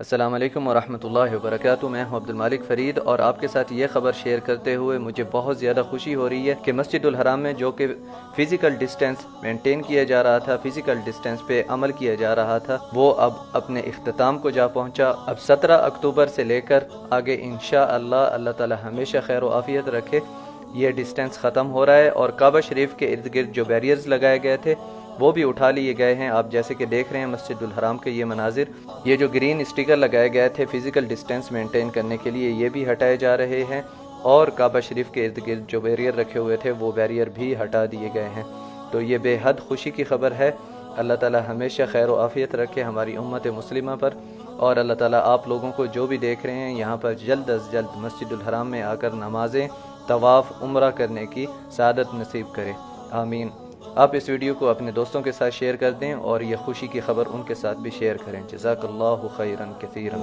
السلام علیکم ورحمۃ اللہ وبرکاتہ۔ میں ہوں عبد المالک فرید اور آپ کے ساتھ یہ خبر شیئر کرتے ہوئے مجھے بہت زیادہ خوشی ہو رہی ہے کہ مسجد الحرام میں جو کہ فزیکل ڈسٹینس مینٹین کیا جا رہا تھا، فزیکل ڈسٹینس پہ عمل کیا جا رہا تھا، وہ اب اپنے اختتام کو جا پہنچا۔ اب 17 اکتوبر سے لے کر آگے انشاءاللہ اللہ تعالی ہمیشہ خیر و عافیت رکھے، یہ ڈسٹینس ختم ہو رہا ہے اور کعبہ شریف کے ارد گرد جو بیریئرز لگائے گئے تھے وہ بھی اٹھا لیے گئے ہیں۔ آپ جیسے کہ دیکھ رہے ہیں مسجد الحرام کے یہ مناظر، یہ جو گرین اسٹیکر لگائے گئے تھے فزیکل ڈسٹینس مینٹین کرنے کے لیے، یہ بھی ہٹائے جا رہے ہیں، اور کعبہ شریف کے ارد گرد جو بیریئر رکھے ہوئے تھے وہ بیریئر بھی ہٹا دیے گئے ہیں۔ تو یہ بے حد خوشی کی خبر ہے۔ اللہ تعالی ہمیشہ خیر و عافیت رکھے ہماری امت مسلمہ پر، اور اللہ تعالیٰ آپ لوگوں کو جو بھی دیکھ رہے ہیں یہاں پر جلد از جلد مسجد الحرام میں آ کر نمازیں، طواف، عمرہ کرنے کی سعادت نصیب کرے، آمین۔ آپ اس ویڈیو کو اپنے دوستوں کے ساتھ شیئر کر دیں اور یہ خوشی کی خبر ان کے ساتھ بھی شیئر کریں۔ جزاک اللہ خیرا کثیرا۔